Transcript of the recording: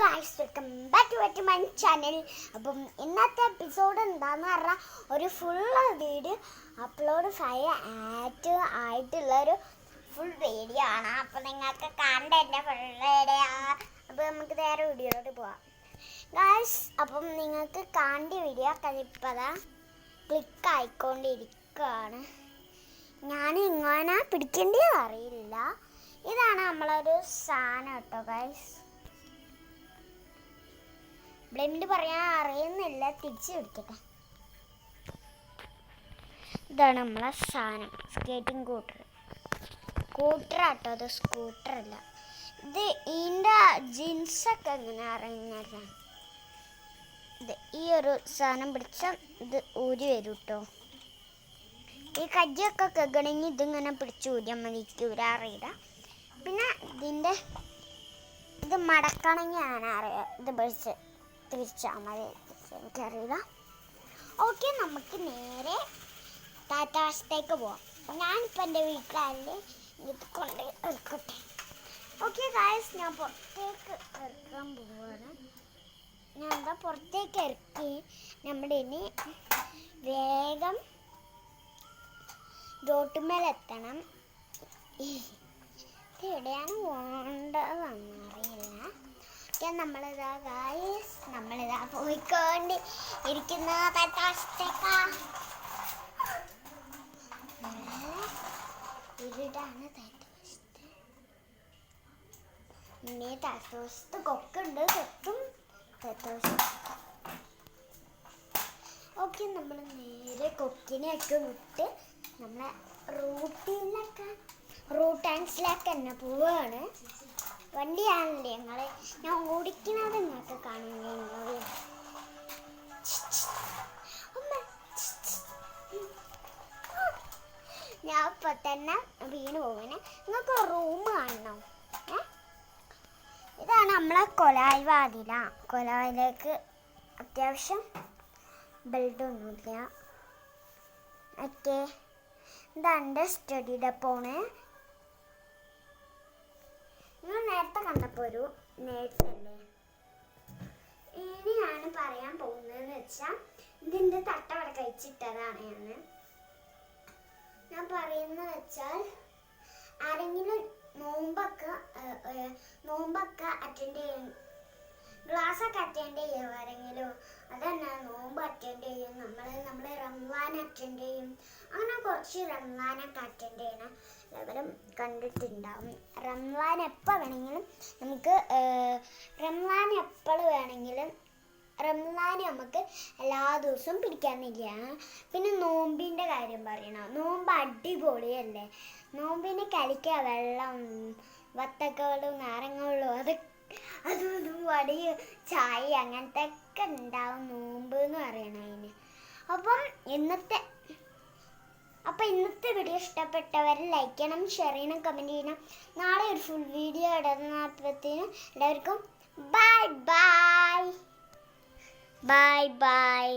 Guys, welcome back to my channel. അപ്പം ഇന്നത്തെ episode എന്താണെന്ന് പറഞ്ഞാൽ ഒരു ഫുൾ വീഡിയോ അപ്ലോഡ് ആയിട്ടുള്ളൊരു ഫുൾ വീഡിയോ ആണ്. അപ്പം നിങ്ങൾക്ക് കണ്ട എൻ്റെ ഫുൾ വീഡിയോ. അപ്പോൾ നമുക്ക് നേരെ വീഡിയോയിലോട്ട് പോവാം ഗൈസ്. അപ്പം നിങ്ങൾക്ക് കണ്ട വീഡിയോ കഴിപ്പതാ ക്ലിക്ക് ആയിക്കൊണ്ടിരിക്കുകയാണ്. ഞാൻ ഇങ്ങനെ പിടിക്കേണ്ടത് അറിയില്ല. ഇതാണ് നമ്മളൊരു സാധനം കേട്ടോ ഗൈസ്. ബ്ലെൻഡ് പറയാൻ അറിയുന്നില്ല, തിരിച്ച് പിടിക്കട്ടെ. ഇതാണ് നമ്മളെ സാധനം, സ്കേറ്റിംഗ് സ്കൂട്ടറാട്ടോ. അത് സ്കൂട്ടറല്ല. ഇത് ഇതിൻ്റെ ജീൻസൊക്കെ എങ്ങനെ അറിയുന്നതാണ്. ഇത് ഈ ഒരു സാധനം പിടിച്ചാൽ ഇത് ഊരി വരും കേട്ടോ. ഈ കജ്ജൊക്കെ കെക്കണമെങ്കിൽ ഇതിങ്ങനെ പിടിച്ച് ഊരിയാൽ മതി. ഊരാറിയില്ല. പിന്നെ ഇത് മടക്കണമെങ്കിൽ ഞാനറിയാം. ഇത് പിടിച്ച് തിരിച്ചാൽ മതി, എനിക്കറിയില്ല. ഓക്കെ, നമുക്ക് നേരെ താത്താവസ്ഥയ്ക്ക് പോവാം. ഞാനിപ്പോൾ എൻ്റെ വീട്ടിലല്ലേ ഇത് കൊണ്ട് ഇറക്കട്ടെ. ഓക്കെ ഗായ്സ്, ഞാൻ പുറത്തേക്ക് ഇറക്കാൻ പോവാണ്. ഞാൻ എന്താ പുറത്തേക്ക് ഇറക്കി. നമ്മുടെ ഇനി വേഗം റോട്ടുമേലെത്തണം. എവിടെയാണ് പോകേണ്ടതെന്നറിയില്ല. നമ്മളിതാ ഗായ്സ്, നമ്മളിതാ പോയിക്കൊണ്ട് ഇരിക്കുന്ന ഇരുടാണ് തേറ്റവശത്ത്. ഇനി തേറ്റവശത്ത് കൊക്കുണ്ട്, കൊത്തും തേറ്റവശത്ത്. ഓക്കെ, നമ്മൾ നേരെ കൊക്കിനെയൊക്കെ വിട്ട് നമ്മളെ റൂട്ട് ആൻഡ്സിലേക്ക് തന്നെ പോവുകയാണ്. വണ്ടിയാണല്ലേ ഞാൻ ഓടിക്കുന്നത് നിങ്ങൾക്ക് കാണുന്നത്. ഞാൻ ഇപ്പൊ തന്നെ വീണ് പോകണേ. നിങ്ങൾക്ക് റൂം കാണണം. ഇതാണ് നമ്മളെ കൊലായി വാതില. കൊലായിലേക്ക് അത്യാവശ്യം ബെൽറ്റൊന്നുമില്ല. ഓക്കെ, ഇതാണ് എൻ്റെ സ്റ്റഡി ഡെപ്പോണ്. നിങ്ങൾ നേരത്തെ കണ്ടപ്പോൾ ഒരു നേഴ്സല്ലേ. ഇനി ഞാൻ പറയാൻ പോകുന്നതെന്ന് വെച്ചാൽ ഇതിൻ്റെ തട്ടവട കഴിച്ചിട്ടതാണ്. ഞാൻ പറയുന്നത് വെച്ചാൽ ആരെങ്കിലും നോമ്പൊക്കെ അറ്റൻഡ് ചെയ്യും, ക്ലാസ്സൊക്കെ അറ്റൻഡ് ചെയ്യും ആരെങ്കിലും. അതന്നെ നോമ്പ് അറ്റൻഡ് ചെയ്യും, നമ്മൾ റംസാൻ അറ്റൻഡ് ചെയ്യും. അങ്ങനെ കുറച്ച് റംസാനൊക്കെ അറ്റൻഡ് ചെയ്യണ ലെവലും കണ്ടിട്ടുണ്ടാവും. റംസാൻ എപ്പോൾ വേണമെങ്കിലും നമുക്ക് റംസാൻ നമുക്ക് എല്ലാ ദിവസവും പിടിക്കാനില്ല. പിന്നെ നോമ്പിൻ്റെ കാര്യം പറയണം. നോമ്പ് അടിപൊളിയല്ലേ. നോമ്പിന് കളിക്കുക, വെള്ളം, വത്തക്കകളും നാരങ്ങളും അതും വടി ചായ അങ്ങനത്തെ ഒക്കെ ഉണ്ടാവും നോമ്പ് എന്ന് പറയണതിന്. അപ്പം ഇന്നത്തെ വീഡിയോ ഇഷ്ടപ്പെട്ടവർ ലൈക്ക് ചെയ്യണം, ഷെയർ ചെയ്യണം, കമൻറ്റ് ചെയ്യണം. നാളെ ഒരു ഫുൾ വീഡിയോ ഇടുന്നപ്പോഴത്തേനും എല്ലാവർക്കും ബൈ ബൈ.